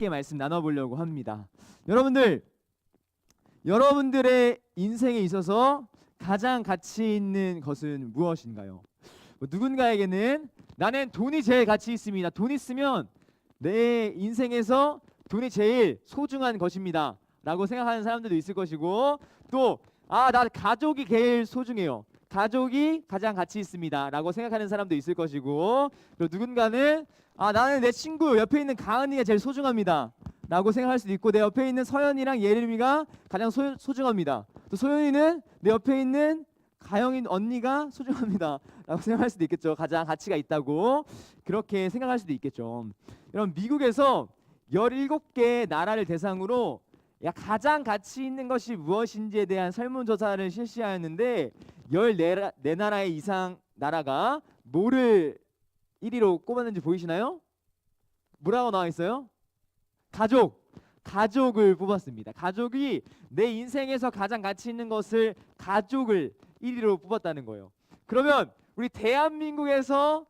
함께 말씀 나눠보려고 합니다. 여러분들의 인생에 있어서 가장 가치 있는 것은 무엇인가요? 누군가에게는 나는 돈이 제일 가치 있습니다. 돈 있으면 내 인생에서 돈이 제일 소중한 것입니다 라고 생각하는 사람들도 있을 것이고, 또 나 가족이 제일 소중해요, 가족이 가장 가치 있습니다 라고 생각하는 사람도 있을 것이고, 또 누군가는 나는 내 친구 옆에 있는 가은이가 제일 소중합니다 라고 생각할 수도 있고, 내 옆에 있는 서연이랑 예림이가 가장 소중합니다. 또 소연이는 내 옆에 있는 가영인 언니가 소중합니다 라고 생각할 수도 있겠죠. 가장 가치가 있다고 그렇게 생각할 수도 있겠죠. 여러분, 미국에서 17개 나라를 대상으로 가장 가치 있는 것이 무엇인지에 대한 설문조사를 실시하였는데, 14나라의 이상 나라가 뭐를 1위로 꼽았는지 보이시나요? 뭐라고 나와 있어요? 가족을 뽑았습니다. 가족이 내 인생에서 가장 가치 있는 것을 가족을 1위로 뽑았다는 거예요. 그러면 우리 대한민국에서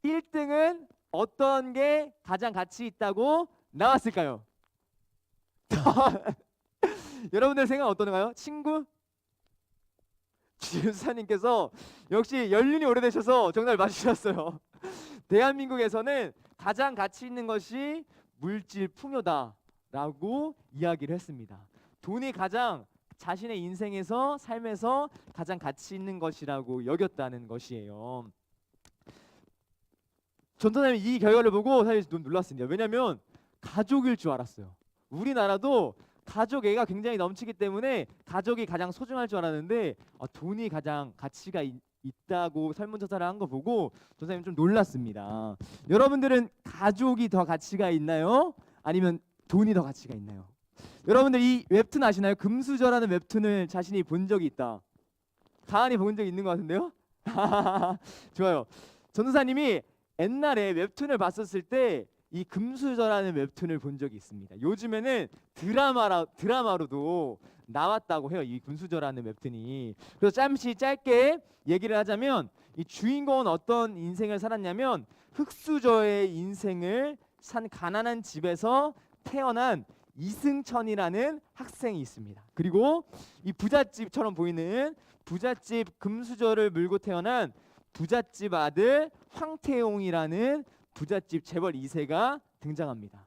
1등은 어떤 게 가장 가치 있다고 나왔을까요? 여러분들 생각 어떤가요? 친구? 지윤사님께서 역시 연륜이 오래되셔서 정답을 맞추셨어요. 대한민국에서는 가장 가치 있는 것이 물질 풍요다라고 이야기를 했습니다. 돈이 가장 자신의 인생에서 삶에서 가장 가치 있는 것이라고 여겼다는 것이에요. 전도사님이 이 결과를 보고 사실 좀 놀랐습니다. 왜냐하면 가족일 줄 알았어요. 우리나라도 가족 애가 굉장히 넘치기 때문에 가족이 가장 소중할 줄 알았는데 돈이 가장 가치가 있다고 설문조사를 한 거 보고 전도사님 좀 놀랐습니다. 여러분들은 가족이 더 가치가 있나요? 아니면 돈이 더 가치가 있나요? 여러분들 이 웹툰 아시나요? 금수저라는 웹툰을 자신이 본 적이 있다. 가은이 본 적 있는 것 같은데요? 좋아요. 전도사님이 옛날에 웹툰을 봤었을 때 이 금수저라는 웹툰을 본 적이 있습니다. 요즘에는 드라마로도 나왔다고 해요, 이 금수저라는 웹툰이. 그래서 짧게 얘기를 하자면 이 주인공은 어떤 인생을 살았냐면, 흙수저의 인생을 산 가난한 집에서 태어난 이승천이라는 학생이 있습니다. 그리고 이 부잣집처럼 보이는 부잣집 금수저를 물고 태어난 부잣집 아들 황태용이라는 부잣집 재벌 2세가 등장합니다.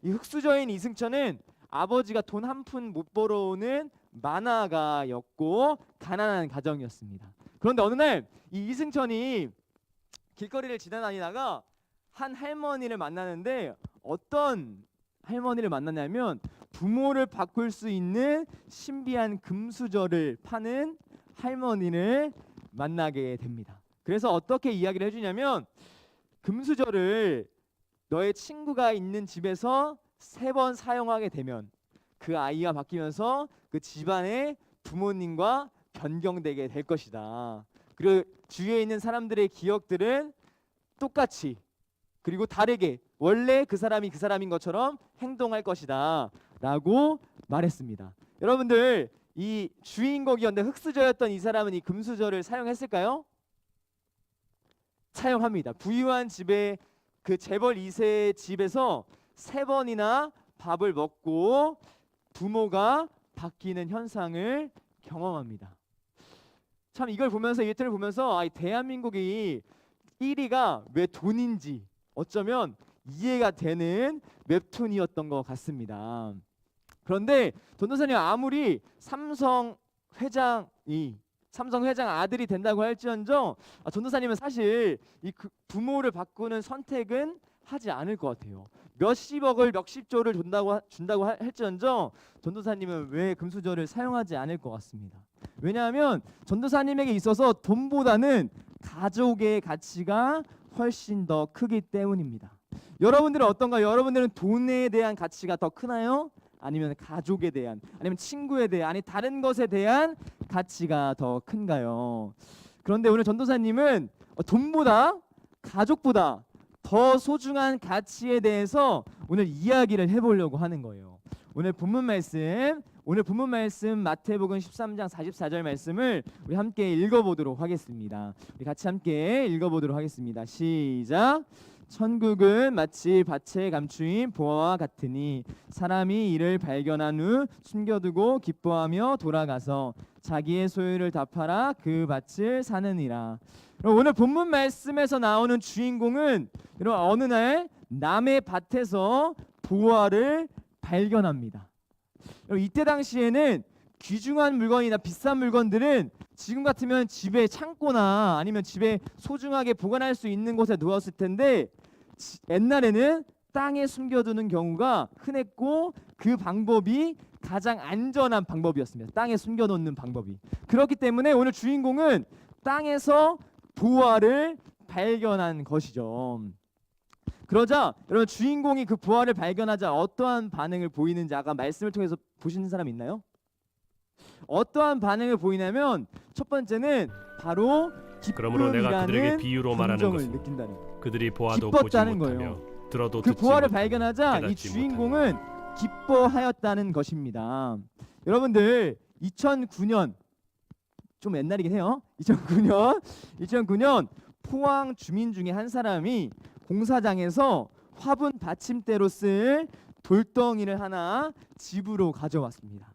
이 흙수저인 이승천은 아버지가 돈 한 푼 못 벌어오는 만화가였고 가난한 가정이었습니다. 그런데 어느 날 이 이승천이 길거리를 지나다니다가 한 할머니를 만나는데, 어떤 할머니를 만나냐면 부모를 바꿀 수 있는 신비한 금수저를 파는 할머니를 만나게 됩니다. 그래서 어떻게 이야기를 해주냐면, 금수저를 너의 친구가 있는 집에서 3번 사용하게 되면 그 아이가 바뀌면서 그 집안의 부모님과 변경되게 될 것이다. 그리고 주위에 있는 사람들의 기억들은 똑같이 그리고 다르게 원래 그 사람이 그 사람인 것처럼 행동할 것이다 라고 말했습니다. 여러분들, 이 주인공이었는데 흙수저였던 이 사람은 이 금수저를 사용했을까요? 사용합니다. 부유한 집의 그 재벌 2세 집에서 3번이나 밥을 먹고 부모가 바뀌는 현상을 경험합니다. 참 이걸 보면서, 이 웹툰을 보면서 대한민국이 1위가 왜 돈인지 어쩌면 이해가 되는 웹툰이었던 것 같습니다. 그런데 전도사님, 아무리 삼성 회장 아들이 된다고 할지언정 전도사님은 사실 이 부모를 바꾸는 선택은 하지 않을 것 같아요. 몇십억을 몇십조를 준다고 할지언정 전도사님은 왜 금수저를 사용하지 않을 것 같습니다. 왜냐하면 전도사님에게 있어서 돈보다는 가족의 가치가 훨씬 더 크기 때문입니다. 여러분들은 어떤가요? 여러분들은 돈에 대한 가치가 더 크나요? 아니면 가족에 대한, 아니면 친구에 대한, 아니 다른 것에 대한 가치가 더 큰가요? 그런데 오늘 전도사님은 돈보다 가족보다 더 소중한 가치에 대해서 오늘 이야기를 해보려고 하는 거예요. 오늘 본문 말씀 마태복음 13장 44절 말씀을 우리 함께 읽어보도록 하겠습니다. 우리 같이 함께 읽어보도록 하겠습니다. 시작. 천국은 마치 밭에 감추인 보화와 같으니 사람이 이를 발견한 후 숨겨두고 기뻐하며 돌아가서 자기의 소유를 다 팔아 그 밭을 사느니라. 오늘 본문 말씀에서 나오는 주인공은 여러분 어느 날 남의 밭에서 보화를 발견합니다. 이때 당시에는 귀중한 물건이나 비싼 물건들은 지금 같으면 집에 창고나 아니면 집에 소중하게 보관할 수 있는 곳에 놓았을 텐데 옛날에는 땅에 숨겨두는 경우가 흔했고 그 방법이 가장 안전한 방법이었습니다. 땅에 숨겨놓는 방법이. 그렇기 때문에 오늘 주인공은 땅에서 보화를 발견한 것이죠. 그러자 여러분 주인공이 그 보화를 발견하자 어떠한 반응을 보이는지 아까 말씀을 통해서 보시는 사람 있나요? 어떠한 반응을 보이냐면 첫 번째는 바로 그러므로 내가 그들에게 기쁨이라는 비유로 말하는 감정을 것은 느낀다는 거예요. 그들이 보아도 보지 기뻤다는 못하며 거예요. 들어도 그 듣지 보화를 못하며 발견하자 이 깨닫지 주인공은 기뻐하였다는 것입니다. 여러분들 2009년 좀 옛날이긴 해요. 2009년 포항 주민 중에 한 사람이 공사장에서 화분 받침대로 쓸 돌덩이를 하나 집으로 가져왔습니다.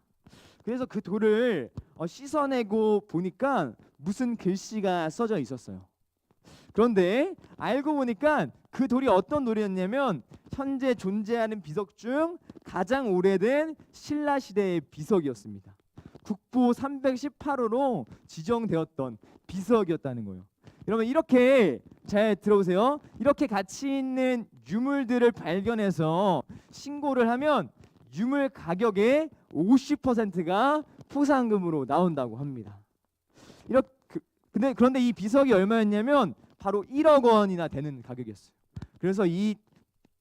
그래서 그 돌을 씻어내고 보니까 무슨 글씨가 써져 있었어요. 그런데 알고 보니까 그 돌이 어떤 돌이었냐면 현재 존재하는 비석 중 가장 오래된 신라 시대의 비석이었습니다. 국보 318호로 지정되었던 비석이었다는 거예요. 여러분 이렇게 잘 들어보세요. 이렇게 가치 있는 유물들을 발견해서 신고를 하면 유물 가격의 50%가 포상금으로 나온다고 합니다. 그런데 이 비석이 얼마였냐면 바로 1억 원이나 되는 가격이었어요. 그래서 이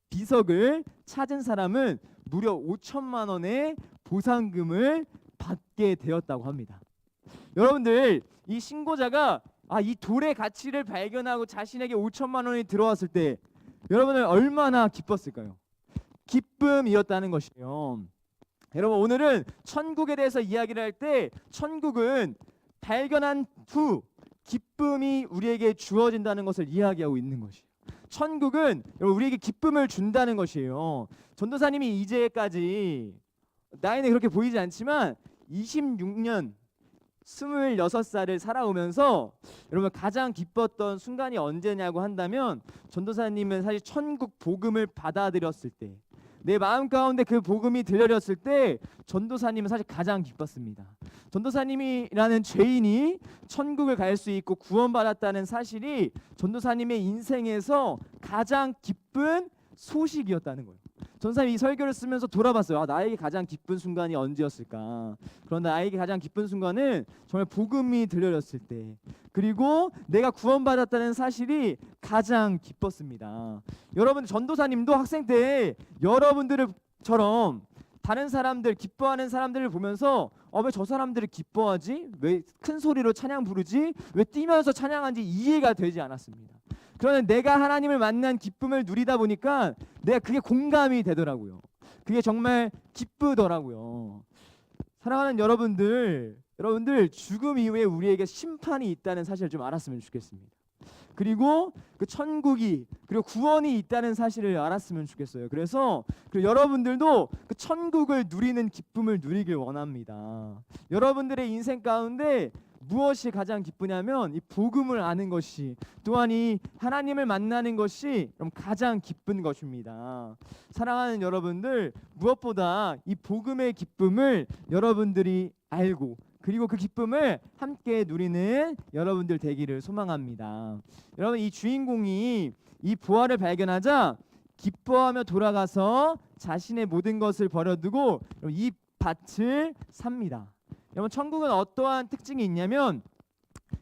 비석을 찾은 사람은 무려 5천만 원의 보상금을 받게 되었다고 합니다. 여러분들 이 신고자가 이 돌의 가치를 발견하고 자신에게 5천만 원이 들어왔을 때 여러분은 얼마나 기뻤을까요? 기쁨이었다는 것이에요. 여러분 오늘은 천국에 대해서 이야기를 할 때 천국은 발견한 후 기쁨이 우리에게 주어진다는 것을 이야기하고 있는 것이에요. 천국은 우리에게 기쁨을 준다는 것이에요. 전도사님이 이제까지 나이는 그렇게 보이지 않지만 26년 26살을 살아오면서 여러분 가장 기뻤던 순간이 언제냐고 한다면 전도사님은 사실 천국 복음을 받아들였을 때 내 마음 가운데 그 복음이 들려졌을 때 전도사님은 사실 가장 기뻤습니다. 전도사님이라는 죄인이 천국을 갈 수 있고 구원받았다는 사실이 전도사님의 인생에서 가장 기쁜 소식이었다는 거예요. 전도사님이 이 설교를 쓰면서 돌아봤어요. 나에게 가장 기쁜 순간이 언제였을까? 그런데 나에게 가장 기쁜 순간은 정말 복음이 들려졌을 때, 그리고 내가 구원받았다는 사실이 가장 기뻤습니다. 여러분 전도사님도 학생 때 여러분들처럼 다른 사람들 기뻐하는 사람들을 보면서 왜 저 사람들이 기뻐하지? 왜 큰 소리로 찬양 부르지? 왜 뛰면서 찬양하는지 이해가 되지 않았습니다. 그런데 내가 하나님을 만난 기쁨을 누리다 보니까 내가 그게 공감이 되더라고요. 그게 정말 기쁘더라고요. 사랑하는 여러분들 죽음 이후에 우리에게 심판이 있다는 사실을 좀 알았으면 좋겠습니다. 그리고 그 천국이 그리고 구원이 있다는 사실을 알았으면 좋겠어요. 그래서 여러분들도 그 천국을 누리는 기쁨을 누리길 원합니다. 여러분들의 인생 가운데 무엇이 가장 기쁘냐면 이 복음을 아는 것이, 또한 이 하나님을 만나는 것이 가장 기쁜 것입니다. 사랑하는 여러분들, 무엇보다 이 복음의 기쁨을 여러분들이 알고 그리고 그 기쁨을 함께 누리는 여러분들 되기를 소망합니다. 여러분 이 주인공이 이 보화를 발견하자 기뻐하며 돌아가서 자신의 모든 것을 버려두고 이 밭을 삽니다. 여러분 천국은 어떠한 특징이 있냐면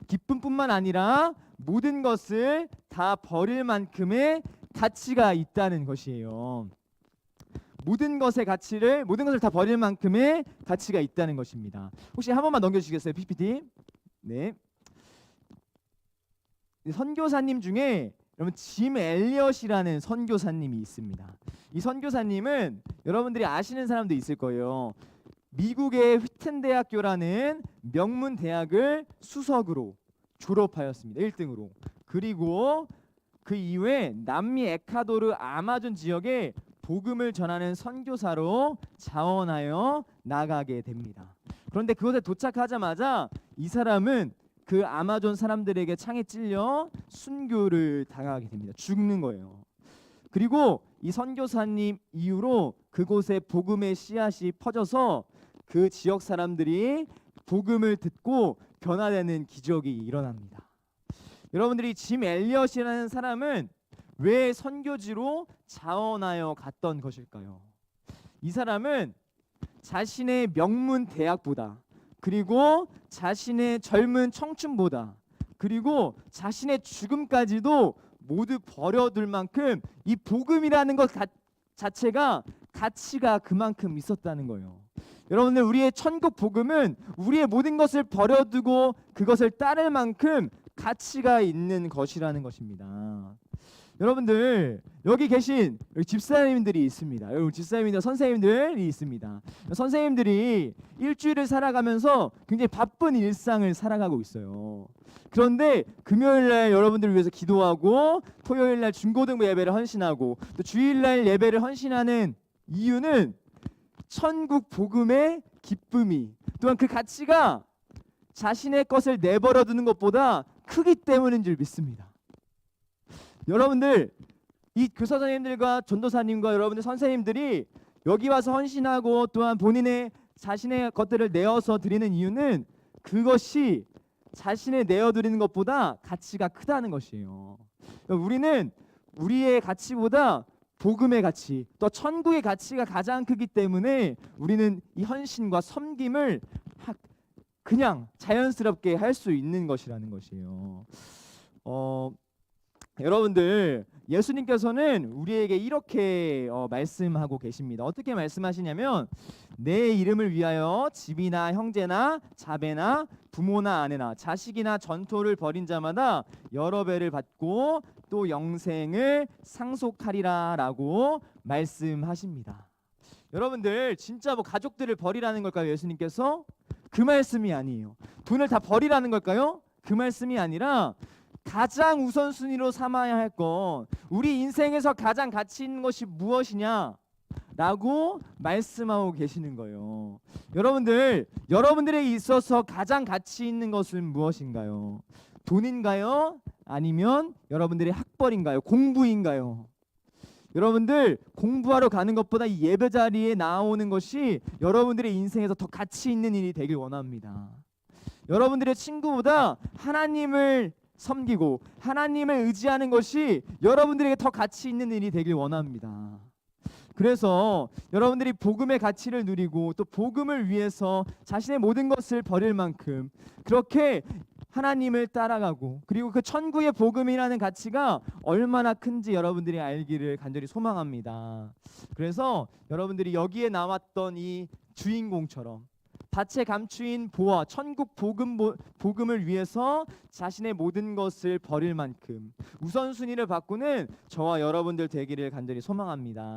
기쁨뿐만 아니라 모든 것을 다 버릴 만큼의 가치가 있다는 것이에요. 모든 것을 다 버릴 만큼의 가치가 있다는 것입니다. 혹시 한 번만 넘겨주시겠어요, PPT? 네. 선교사님 중에 여러분 짐 엘리엇이라는 선교사님이 있습니다. 이 선교사님은 여러분들이 아시는 사람도 있을 거예요. 미국의 휘튼 대학교라는 명문 대학을 수석으로 졸업하였습니다. 1등으로. 그리고 그 이후에 남미 에콰도르 아마존 지역에 복음을 전하는 선교사로 자원하여 나가게 됩니다. 그런데 그곳에 도착하자마자 이 사람은 그 아마존 사람들에게 창에 찔려 순교를 당하게 됩니다. 죽는 거예요. 그리고 이 선교사님 이후로 그곳에 복음의 씨앗이 퍼져서 그 지역 사람들이 복음을 듣고 변화되는 기적이 일어납니다. 여러분들이 짐 엘리엇이라는 사람은 왜 선교지로 자원하여 갔던 것일까요? 이 사람은 자신의 명문 대학보다, 그리고 자신의 젊은 청춘보다, 그리고 자신의 죽음까지도 모두 버려둘 만큼 이 복음이라는 것 자체가 가치가 그만큼 있었다는 거예요. 여러분들, 우리의 천국 복음은 우리의 모든 것을 버려두고 그것을 따를 만큼 가치가 있는 것이라는 것입니다. 여러분들, 여기 계신 집사님들이 있습니다. 여러분, 집사님이나 선생님들이 있습니다. 선생님들이 일주일을 살아가면서 굉장히 바쁜 일상을 살아가고 있어요. 그런데 금요일날 여러분들을 위해서 기도하고, 토요일날 중고등부 예배를 헌신하고, 또 주일날 예배를 헌신하는 이유는 천국 복음의 기쁨이, 또한 그 가치가 자신의 것을 내버려 두는 것보다 크기 때문인 줄 믿습니다. 여러분들, 이 교사선생님들과 전도사님과 여러분들 선생님들이 여기 와서 헌신하고 또한 본인의 자신의 것들을 내어서 드리는 이유는 그것이 자신의 내어드리는 것보다 가치가 크다는 것이에요. 우리는 우리의 가치보다 복음의 가치, 또 천국의 가치가 가장 크기 때문에 우리는 이 헌신과 섬김을 그냥 자연스럽게 할 수 있는 것이라는 것이에요. 여러분들, 예수님께서는 우리에게 이렇게 말씀하고 계십니다. 어떻게 말씀하시냐면, 내 이름을 위하여 집이나 형제나 자배나 부모나 아내나 자식이나 전토를 벌인 자마다 여러 배를 받고 또 영생을 상속하리라 라고 말씀하십니다. 여러분들, 진짜 뭐 가족들을 버리라는 걸까요? 예수님께서? 그 말씀이 아니에요. 돈을 다 버리라는 걸까요? 그 말씀이 아니라 가장 우선순위로 삼아야 할 건, 우리 인생에서 가장 가치 있는 것이 무엇이냐 라고 말씀하고 계시는 거예요. 여러분들, 여러분들에게 있어서 가장 가치 있는 것은 무엇인가요? 돈인가요? 아니면 여러분들의 학벌인가요? 공부인가요? 여러분들, 공부하러 가는 것보다 이 예배 자리에 나오는 것이 여러분들의 인생에서 더 가치 있는 일이 되길 원합니다. 여러분들의 친구보다 하나님을 섬기고 하나님을 의지하는 것이 여러분들에게 더 가치 있는 일이 되길 원합니다. 그래서 여러분들이 복음의 가치를 누리고 또 복음을 위해서 자신의 모든 것을 버릴 만큼 그렇게 하나님을 따라가고, 그리고 그 천국의 복음이라는 가치가 얼마나 큰지 여러분들이 알기를 간절히 소망합니다. 그래서 여러분들이 여기에 나왔던 이 주인공처럼 밭에 감추인 보화, 천국 복음을 위해서 자신의 모든 것을 버릴 만큼 우선순위를 바꾸는 저와 여러분들 되기를 간절히 소망합니다.